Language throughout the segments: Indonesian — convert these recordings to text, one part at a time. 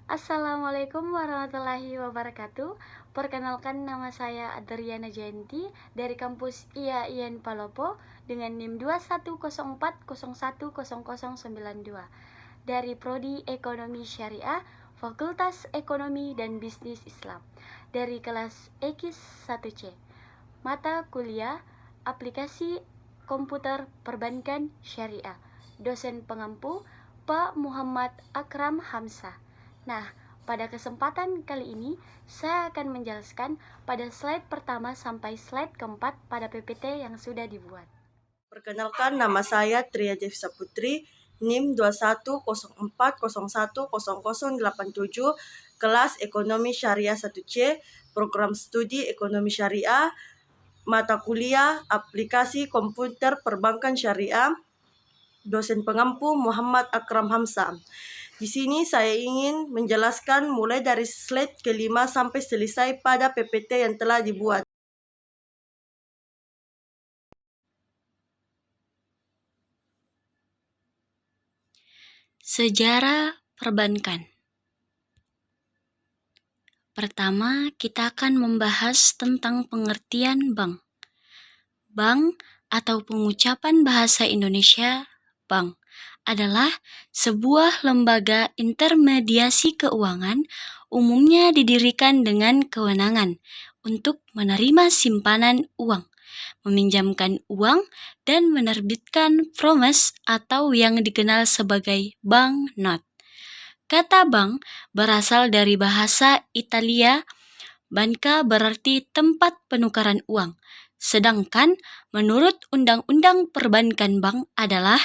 Assalamualaikum warahmatullahi wabarakatuh. Perkenalkan, nama saya Adriana Jayanti dari kampus IAIN Palopo dengan NIM 2104010092 dari Prodi Ekonomi Syariah, Fakultas Ekonomi dan Bisnis Islam, dari kelas EKIS 1C. Mata kuliah Aplikasi Komputer Perbankan Syariah. Dosen pengampu Pak Muhammad Akram Hamzah. Nah, pada kesempatan kali ini saya akan menjelaskan pada slide pertama sampai slide keempat pada PPT yang sudah dibuat. Perkenalkan, nama saya Tria Jefsa Putri, NIM 2104010087, kelas Ekonomi Syariah 1C, Program Studi Ekonomi Syariah, mata kuliah Aplikasi Komputer Perbankan Syariah, dosen pengampu Muhammad Akram Hamzah. Di sini saya ingin menjelaskan mulai dari slide kelima sampai selesai pada PPT yang telah dibuat. Sejarah perbankan. Pertama, kita akan membahas tentang pengertian bank. Bank atau pengucapan bahasa Indonesia bank adalah sebuah lembaga intermediasi keuangan, umumnya didirikan dengan kewenangan untuk menerima simpanan uang, meminjamkan uang, dan menerbitkan promes atau yang dikenal sebagai banknot. Kata bank berasal dari bahasa Italia. Banca berarti tempat penukaran uang. Sedangkan menurut Undang-Undang Perbankan, bank adalah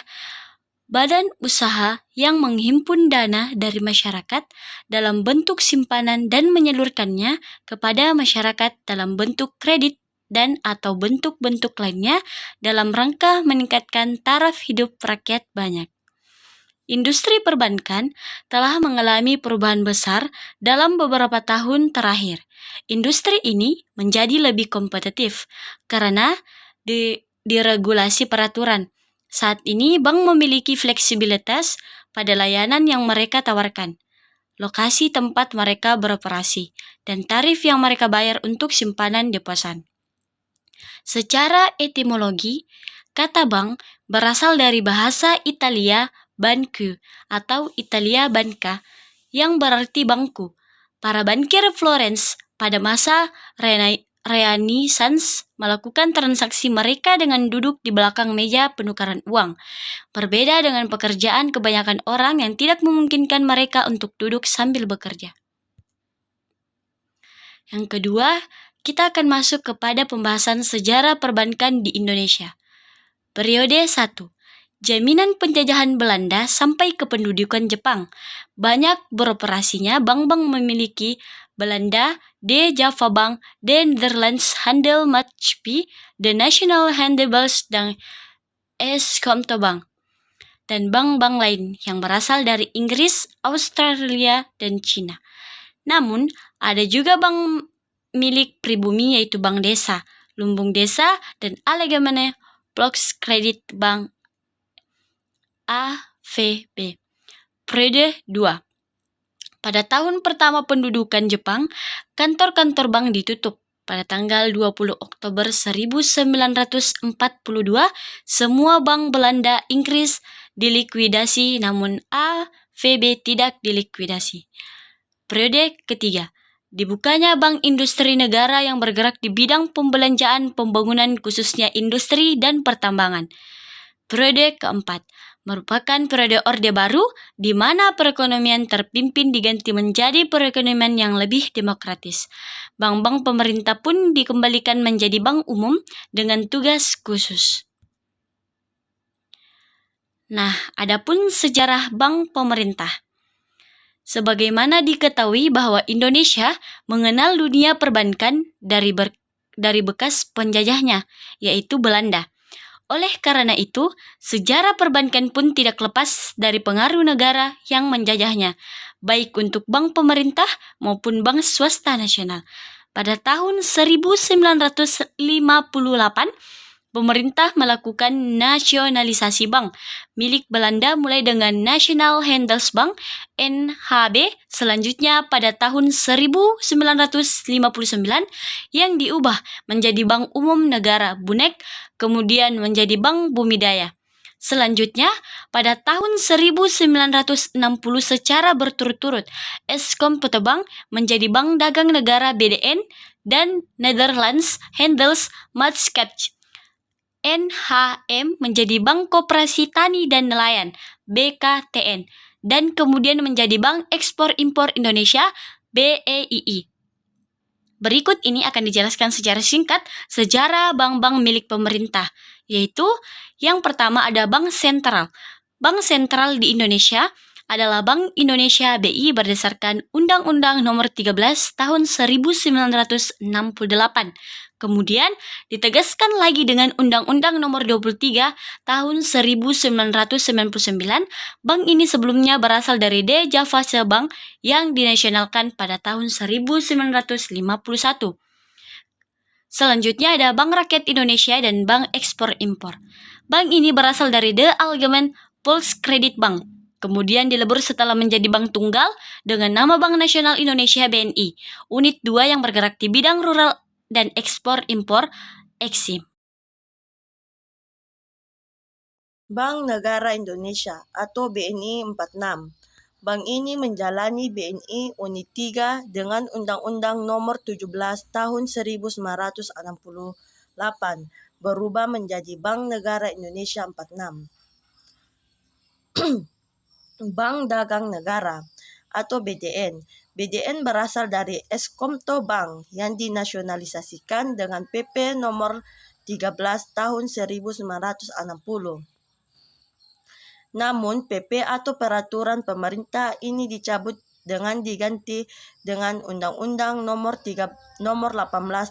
badan usaha yang menghimpun dana dari masyarakat dalam bentuk simpanan dan menyalurkannya kepada masyarakat dalam bentuk kredit dan atau bentuk-bentuk lainnya dalam rangka meningkatkan taraf hidup rakyat banyak. Industri perbankan telah mengalami perubahan besar dalam beberapa tahun terakhir. Industri ini menjadi lebih kompetitif karena diregulasi peraturan. Saat ini bank memiliki fleksibilitas pada layanan yang mereka tawarkan, lokasi tempat mereka beroperasi, dan tarif yang mereka bayar untuk simpanan deposan. Secara etimologi, kata bank berasal dari bahasa Italia banco atau Italia banca yang berarti bangku. Para bankir Florence pada masa Renaissance melakukan transaksi mereka dengan duduk di belakang meja penukaran uang. Berbeda dengan pekerjaan kebanyakan orang yang tidak memungkinkan mereka untuk duduk sambil bekerja. Yang kedua, kita akan masuk kepada pembahasan sejarah perbankan di Indonesia. Periode 1. Jaminan penjajahan Belanda sampai kependudukan Jepang. Banyak beroperasinya bank-bank memiliki Belanda, De Java Bank, De Nederlands Handelsmaatschappij, De National Handelsbank, dan Comtobank, dan bank-bank lain yang berasal dari Inggris, Australia, dan Cina. Namun, ada juga bank milik pribumi yaitu Bank Desa, Lumbung Desa, dan Algemene Volkskrediet Bank AVB. Periode 2. Pada tahun pertama pendudukan Jepang, kantor-kantor bank ditutup. Pada tanggal 20 Oktober 1942, semua bank Belanda Inggris dilikuidasi, namun AVB tidak dilikuidasi. Periode ketiga. Dibukanya Bank Industri Negara yang bergerak di bidang pembelanjaan pembangunan khususnya industri dan pertambangan. Periode keempat merupakan periode Orde Baru di mana perekonomian terpimpin diganti menjadi perekonomian yang lebih demokratis. Bank-bank pemerintah pun dikembalikan menjadi bank umum dengan tugas khusus. Nah, adapun sejarah bank pemerintah. Sebagaimana diketahui bahwa Indonesia mengenal dunia perbankan dari bekas penjajahnya, yaitu Belanda. Oleh karena itu, sejarah perbankan pun tidak lepas dari pengaruh negara yang menjajahnya, baik untuk bank pemerintah maupun bank swasta nasional. Pada tahun 1958, pemerintah melakukan nasionalisasi bank milik Belanda mulai dengan National Handelsbank (NHB), selanjutnya pada tahun 1959 yang diubah menjadi Bank Umum Negara Bunek, kemudian menjadi Bank Bumidaya. Selanjutnya, pada tahun 1960 secara berturut-turut, Eskom-Petebank menjadi Bank Dagang Negara BDN dan Netherlands Handelsmaatschappij (NHM) menjadi Bank Koperasi Tani dan Nelayan (BKTN) dan kemudian menjadi Bank Ekspor Impor Indonesia (BEII). Berikut ini akan dijelaskan secara singkat sejarah bank-bank milik pemerintah, yaitu yang pertama ada Bank Sentral. Bank Sentral di Indonesia adalah Bank Indonesia BI berdasarkan Undang-Undang Nomor 13 Tahun 1968. Kemudian ditegaskan lagi dengan Undang-Undang Nomor 23 Tahun 1999. Bank ini sebelumnya berasal dari De Javase Bank yang dinasionalkan pada tahun 1951. Selanjutnya ada Bank Rakyat Indonesia dan Bank Ekspor Impor. Bank ini berasal dari De Algemeen Volkskrediet Bank. Kemudian dilebur setelah menjadi bank tunggal dengan nama Bank Nasional Indonesia BNI, unit 2 yang bergerak di bidang rural dan ekspor impor (Eksim). Bank Negara Indonesia atau BNI 46. Bank ini menjalani BNI Unit 3 dengan Undang-Undang Nomor 17 Tahun 1968 berubah menjadi Bank Negara Indonesia 46. Bank Dagang Negara atau BDN. BDN berasal dari Eskomto Bank yang dinasionalisasikan dengan PP nomor 13 tahun 1960. Namun PP atau peraturan pemerintah ini dicabut dengan diganti dengan Undang-Undang nomor 18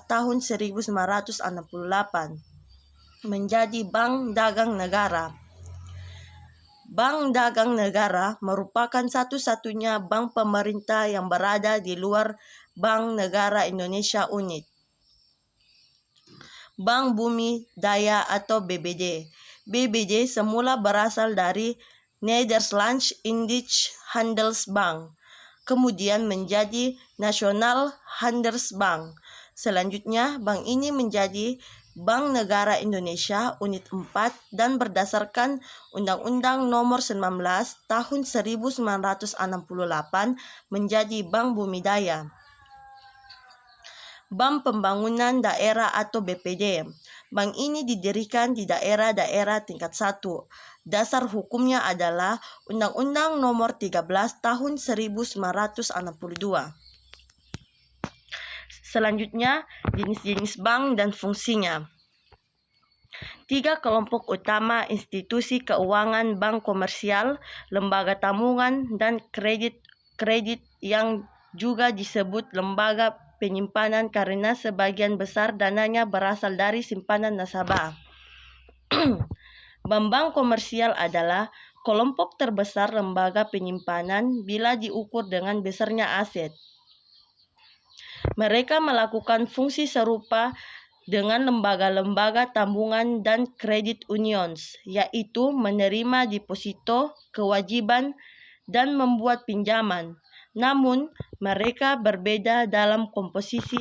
tahun 1968 menjadi Bank Dagang Negara. Bank Dagang Negara merupakan satu-satunya bank pemerintah yang berada di luar Bank Negara Indonesia Unit. Bank Bumi Daya atau BBD. BBD semula berasal dari Nederlands Indische Handelsbank, kemudian menjadi National Handelsbank. Selanjutnya, bank ini menjadi Bank Negara Indonesia Unit 4 dan berdasarkan Undang-Undang Nomor 19 Tahun 1968 menjadi Bank Bumidaya. Bank Pembangunan Daerah atau BPD. Bank ini didirikan di daerah-daerah tingkat 1. Dasar hukumnya adalah Undang-Undang Nomor 13 Tahun 1962. Selanjutnya, jenis-jenis bank dan fungsinya. 3 kelompok utama institusi keuangan: bank komersial, lembaga tabungan, dan kredit yang juga disebut lembaga penyimpanan karena sebagian besar dananya berasal dari simpanan nasabah. Bank komersial adalah kelompok terbesar lembaga penyimpanan bila diukur dengan besarnya aset. Mereka melakukan fungsi serupa dengan lembaga-lembaga tabungan dan credit unions, yaitu menerima deposito, kewajiban, dan membuat pinjaman. Namun, mereka berbeda dalam komposisi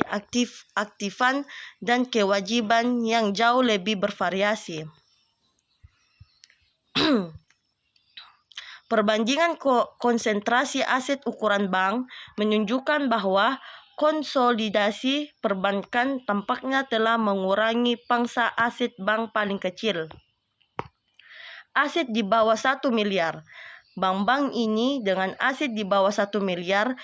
aktifan dan kewajiban yang jauh lebih bervariasi. Perbandingan konsentrasi aset ukuran bank menunjukkan bahwa konsolidasi perbankan tampaknya telah mengurangi pangsa aset bank paling kecil. Aset di bawah 1 miliar. Bank-bank ini dengan aset di bawah 1 miliar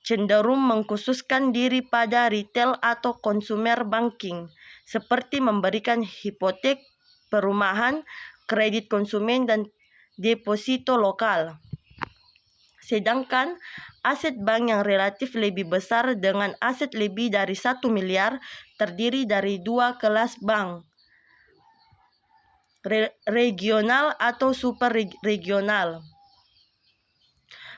cenderung mengkhususkan diri pada retail atau consumer banking, seperti memberikan hipotek perumahan, kredit konsumen, dan deposito lokal. Sedangkan aset bank yang relatif lebih besar dengan aset lebih dari 1 miliar terdiri dari 2 kelas bank, regional atau super regional.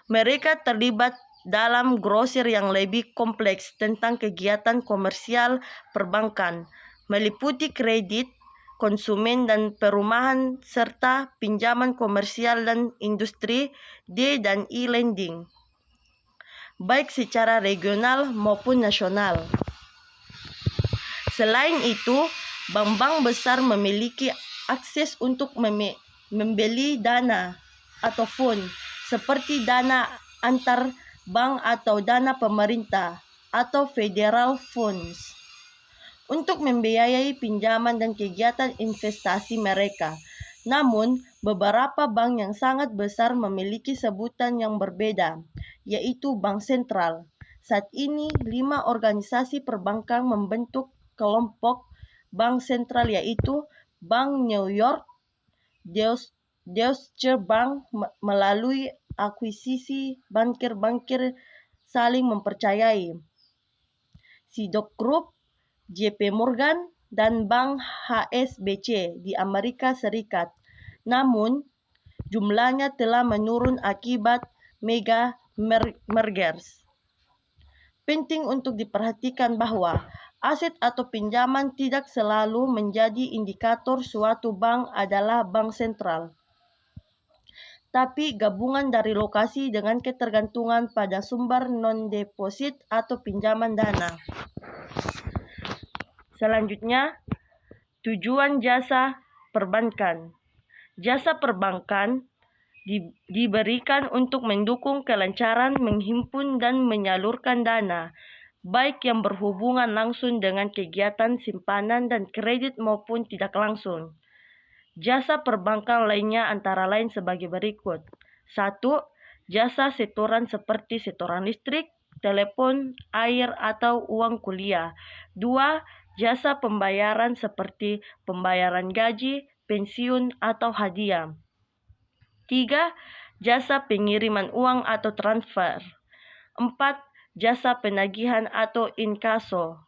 Mereka terlibat dalam grosir yang lebih kompleks tentang kegiatan komersial perbankan, meliputi kredit, konsumen dan perumahan, serta pinjaman komersial dan industri D dan E lending, baik secara regional maupun nasional. Selain itu, bank-bank besar memiliki akses untuk membeli dana atau fund seperti dana antar bank atau dana pemerintah atau federal funds untuk membiayai pinjaman dan kegiatan investasi mereka. Namun, beberapa bank yang sangat besar memiliki sebutan yang berbeda, yaitu bank sentral. Saat ini, 5 organisasi perbankan membentuk kelompok bank sentral, yaitu Bank New York, Deutsche Bank melalui akuisisi bankir-bankir saling mempercayai, Citigroup Group, JP Morgan, dan Bank HSBC di Amerika Serikat. Namun, jumlahnya telah menurun akibat mega mergers. Penting untuk diperhatikan bahwa aset atau pinjaman tidak selalu menjadi indikator suatu bank adalah bank sentral, tapi gabungan dari lokasi dengan ketergantungan pada sumber non-deposit atau pinjaman dana. Selanjutnya, tujuan jasa perbankan. Jasa perbankan diberikan untuk mendukung kelancaran menghimpun dan menyalurkan dana, baik yang berhubungan langsung dengan kegiatan simpanan dan kredit maupun tidak langsung. Jasa perbankan lainnya antara lain sebagai berikut. 1. Jasa setoran seperti setoran listrik, telepon, air, atau uang kuliah. 2. Jasa pembayaran seperti pembayaran gaji, pensiun, atau hadiah. 3. Jasa pengiriman uang atau transfer. 4. Jasa penagihan atau inkaso.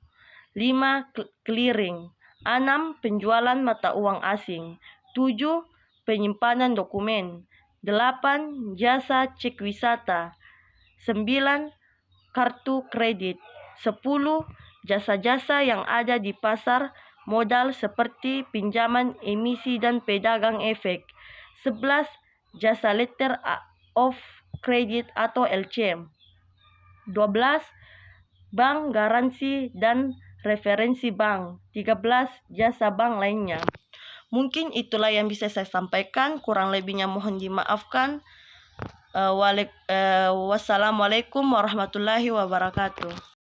5. Clearing. 6. Penjualan mata uang asing. 7. Penyimpanan dokumen. 8. Jasa cek wisata. 9. Kartu kredit. 10. Jasa-jasa yang ada di pasar modal seperti pinjaman emisi dan pedagang efek. 11. Jasa letter of credit atau LC. 12. Bank garansi dan referensi bank. 13. Jasa bank lainnya. Mungkin itulah yang bisa saya sampaikan, kurang lebihnya mohon dimaafkan. Wassalamualaikum warahmatullahi wabarakatuh.